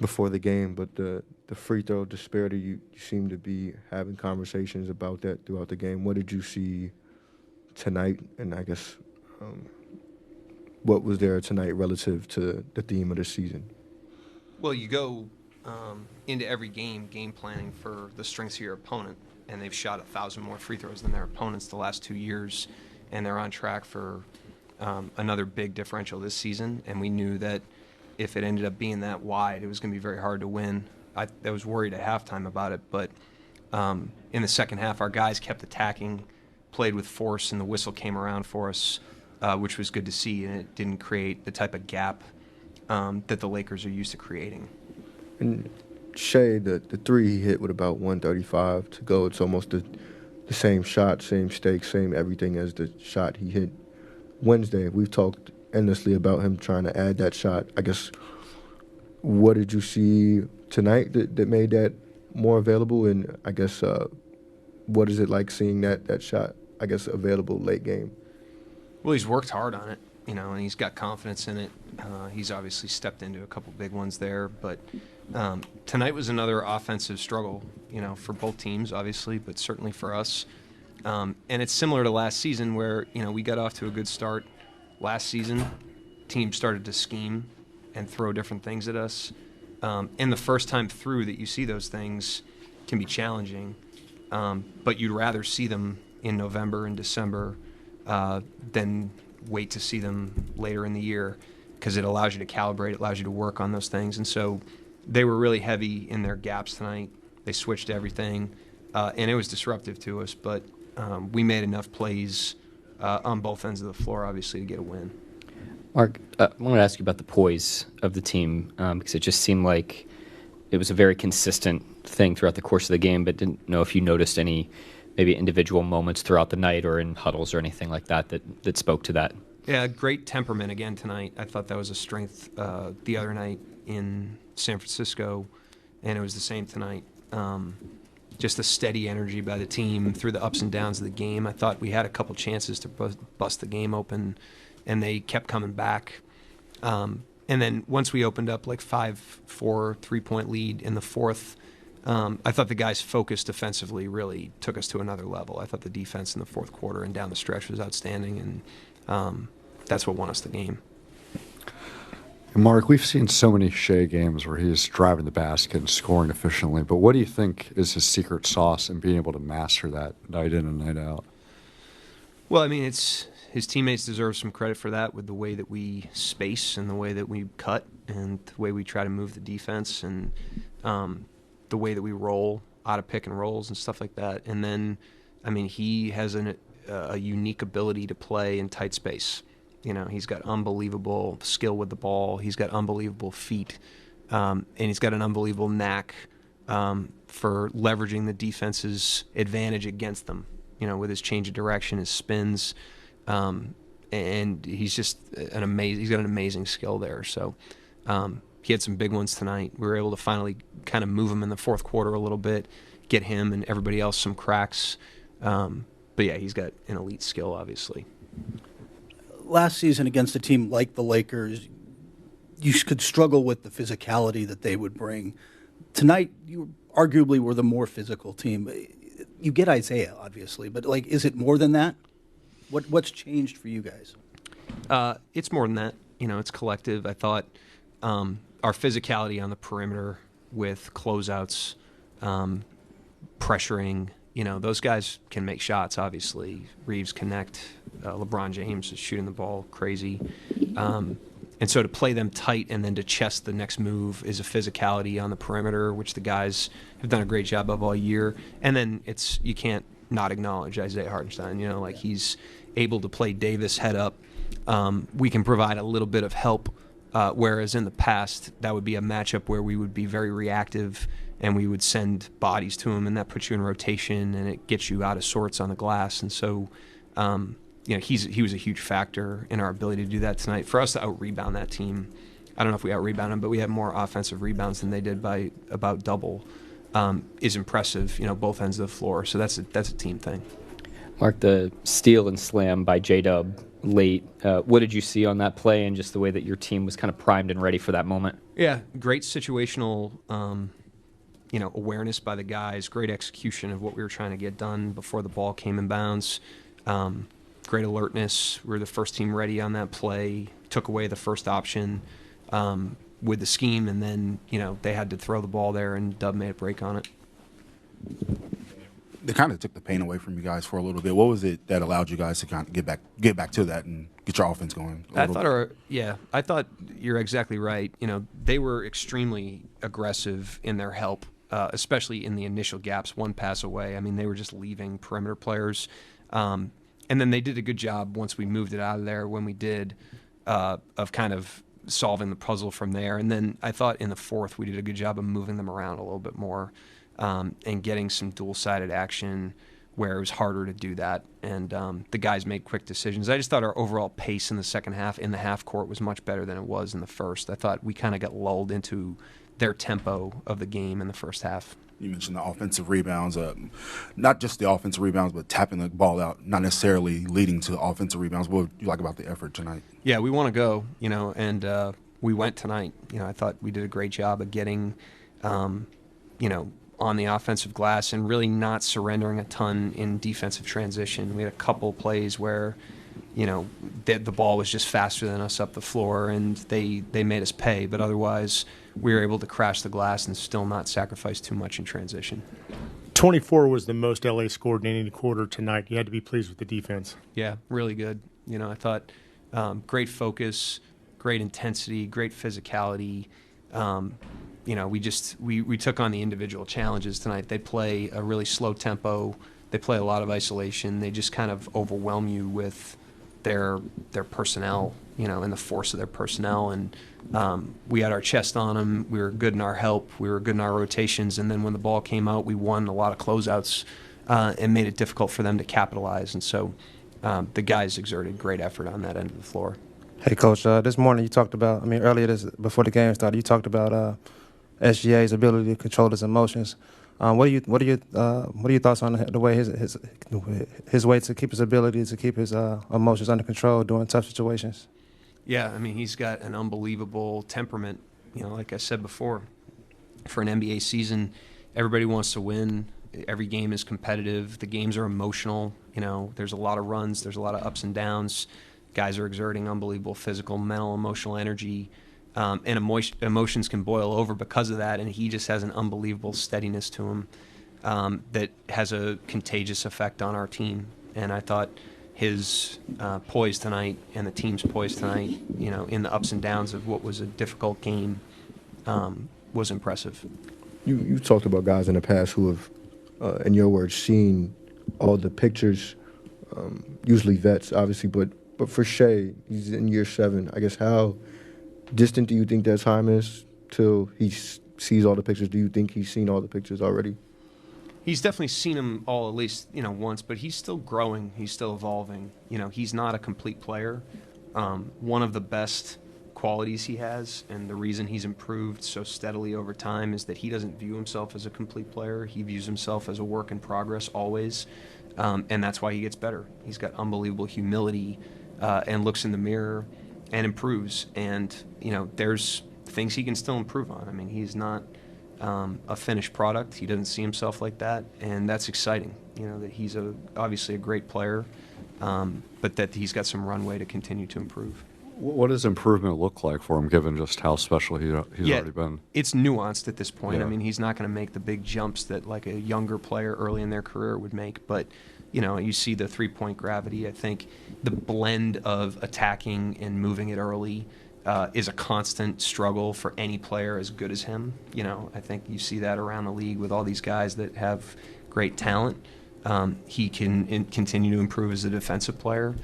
before the game, but the free throw disparity, you seem to be having conversations about that throughout the game. What did you see tonight, and I guess what was there tonight relative to the theme of the season? Well, you go into every game planning for the strengths of your opponent, and they've shot 1,000 more free throws than their opponents the last 2 years, and they're on track for another big differential this season. And we knew that if it ended up being that wide, it was going to be very hard to win. I was worried at halftime about it, but in the second half, our guys kept attacking, played with force, and the whistle came around for us, which was good to see, and it didn't create the type of gap that the Lakers are used to creating. And Shea, the three he hit with about 135 to go, it's almost the same shot, same stakes, same everything as the shot he hit Wednesday. We've talked endlessly about him trying to add that shot. I guess, what did you see tonight that made that more available? And I guess, what is it like seeing that shot, I guess, available late game? Well, he's worked hard on it, and he's got confidence in it. He's obviously stepped into a couple big ones there, but tonight was another offensive struggle, for both teams, obviously, but certainly for us. And it's similar to last season where, we got off to a good start. Last season, teams started to scheme and throw different things at us. And the first time through that you see those things can be challenging, but you'd rather see them in November and December than wait to see them later in the year, because it allows you to calibrate, it allows you to work on those things. And so they were really heavy in their gaps tonight. They switched everything, and it was disruptive to us, but we made enough plays on both ends of the floor, obviously, to get a win. Mark, I want to ask you about the poise of the team, because it just seemed like it was a very consistent thing throughout the course of the game, but didn't know if you noticed any maybe individual moments throughout the night or in huddles or anything like that spoke to that. Yeah, great temperament again tonight. I thought that was a strength the other night in San Francisco, and it was the same tonight. Just the steady energy by the team through the ups and downs of the game. I thought we had a couple chances to bust the game open, and they kept coming back. And then once we opened up like 5-4 3-point lead in the fourth, I thought the guys focused defensively really took us to another level. I thought the defense in the fourth quarter and down the stretch was outstanding, and that's what won us the game. And Mark, we've seen so many Shea games where he's driving the basket and scoring efficiently, but what do you think is his secret sauce in being able to master that night in and night out? Well, I mean, his teammates deserve some credit for that with the way that we space and the way that we cut and the way we try to move the defense and the way that we roll out of pick and rolls and stuff like that. And then, I mean, he has a unique ability to play in tight space. He's got unbelievable skill with the ball. He's got unbelievable feet, and he's got an unbelievable knack for leveraging the defense's advantage against them. With his change of direction, his spins, and he's just he's got an amazing skill there. So he had some big ones tonight. We were able to finally kind of move him in the fourth quarter a little bit, get him and everybody else some cracks. But yeah, he's got an elite skill, obviously. Last season against a team like the Lakers, you could struggle with the physicality that they would bring. Tonight, you arguably were the more physical team. You get Isaiah, obviously, but is it more than that? What's changed for you guys? It's more than that. It's collective. I thought our physicality on the perimeter with closeouts, pressuring. Those guys can make shots, obviously. Reeves connect. LeBron James is shooting the ball crazy. And so to play them tight and then to chest the next move is a physicality on the perimeter, which the guys have done a great job of all year. And then you can't not acknowledge Isaiah Hartenstein. He's able to play Davis head up. We can provide a little bit of help, whereas in the past that would be a matchup where we would be very reactive and we would send bodies to him, and that puts you in rotation and it gets you out of sorts on the glass. And so, he was a huge factor in our ability to do that tonight. For us to out-rebound that team, I don't know if we out-rebound them, but we had more offensive rebounds than they did by about double, is impressive, both ends of the floor. So that's a team thing. Mark, the steal and slam by J-Dub late, what did you see on that play and just the way that your team was kind of primed and ready for that moment? Yeah, great situational, awareness by the guys. Great execution of what we were trying to get done before the ball came in bounds. Great alertness. We were the first team ready on that play. Took away the first option with the scheme, and then they had to throw the ball there, and Dub made a break on it. They kind of took the pain away from you guys for a little bit. What was it that allowed you guys to kind of get back to that and get your offense going? I thought you're exactly right. They were extremely aggressive in their help, especially in the initial gaps, one pass away. I mean, they were just leaving perimeter players. And then they did a good job once we moved it out of there when we did of kind of solving the puzzle from there. And then I thought in the fourth we did a good job of moving them around a little bit more. And getting some dual-sided action where it was harder to do that. And the guys made quick decisions. I just thought our overall pace in the second half, in the half court, was much better than it was in the first. I thought we kind of got lulled into their tempo of the game in the first half. You mentioned the offensive rebounds, not just the offensive rebounds, but tapping the ball out, not necessarily leading to offensive rebounds. What do you like about the effort tonight? Yeah, we want to go, and we went tonight. I thought we did a great job of getting, on the offensive glass and really not surrendering a ton in defensive transition. We had a couple plays where, the ball was just faster than us up the floor, and they made us pay. But otherwise, we were able to crash the glass and still not sacrifice too much in transition. 24 was the most LA scored in any quarter tonight. You had to be pleased with the defense. Yeah, really good. I thought great focus, great intensity, great physicality. We took on the individual challenges tonight. They play a really slow tempo. They play a lot of isolation. They just kind of overwhelm you with their personnel, and the force of their personnel. And we had our chest on them. We were good in our help. We were good in our rotations. And then when the ball came out, we won a lot of closeouts and made it difficult for them to capitalize. And so the guys exerted great effort on that end of the floor. Hey, Coach, this morning you talked about, earlier before the game started, you talked about SGA's ability to control his emotions. What are your thoughts on the way his way to keep his ability to keep his emotions under control during tough situations? Yeah, he's got an unbelievable temperament. Like I said before, for an NBA season, everybody wants to win. Every game is competitive. The games are emotional. There's a lot of runs. There's a lot of ups and downs. Guys are exerting unbelievable physical, mental, emotional energy. And emotions can boil over because of that, and he just has an unbelievable steadiness to him that has a contagious effect on our team. And I thought his poise tonight and the team's poise tonight, in the ups and downs of what was a difficult game, was impressive. You talked about guys in the past who have, in your words, seen all the pictures, usually vets, obviously, but for Shai, he's in year 7. I guess how distant do you think that time is till he sees all the pictures? Do you think he's seen all the pictures already? He's definitely seen them all at least, once, but he's still growing. He's still evolving. He's not a complete player. One of the best qualities he has, and the reason he's improved so steadily over time, is that he doesn't view himself as a complete player. He views himself as a work in progress always, and that's why he gets better. He's got unbelievable humility and looks in the mirror and improves. And, there's things he can still improve on. He's not a finished product. He doesn't see himself like that, and that's exciting. That he's obviously a great player, but that he's got some runway to continue to improve. What does improvement look like for him, given just how special he's already been? It's nuanced at this point. Yeah. He's not going to make the big jumps that like a younger player early in their career would make, but you see the three-point gravity. I think the blend of attacking and moving it early is a constant struggle for any player as good as him. I think you see that around the league with all these guys that have great talent. He can continue to improve as a defensive player.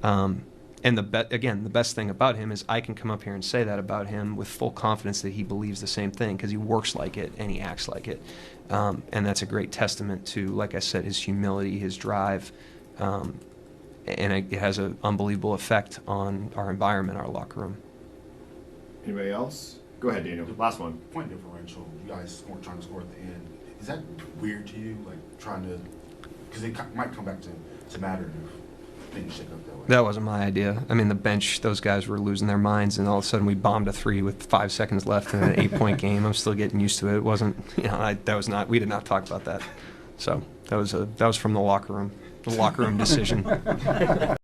And the best thing about him is I can come up here and say that about him with full confidence that he believes the same thing, because he works like it and he acts like it. And that's a great testament to, like I said, his humility, his drive, and it has an unbelievable effect on our environment, our locker room. Anybody else? Go ahead, Daniel. Last one. Point differential, you guys trying to score at the end. Is that weird to you? Like trying to, because it might come back to matter finishing up that way. That wasn't my idea. I mean, the bench, those guys were losing their minds, and all of a sudden we bombed a 3 with 5 seconds left in an 8-point game. I'm still getting used to it. It wasn't, that was not. We did not talk about that. So that was from the locker room decision.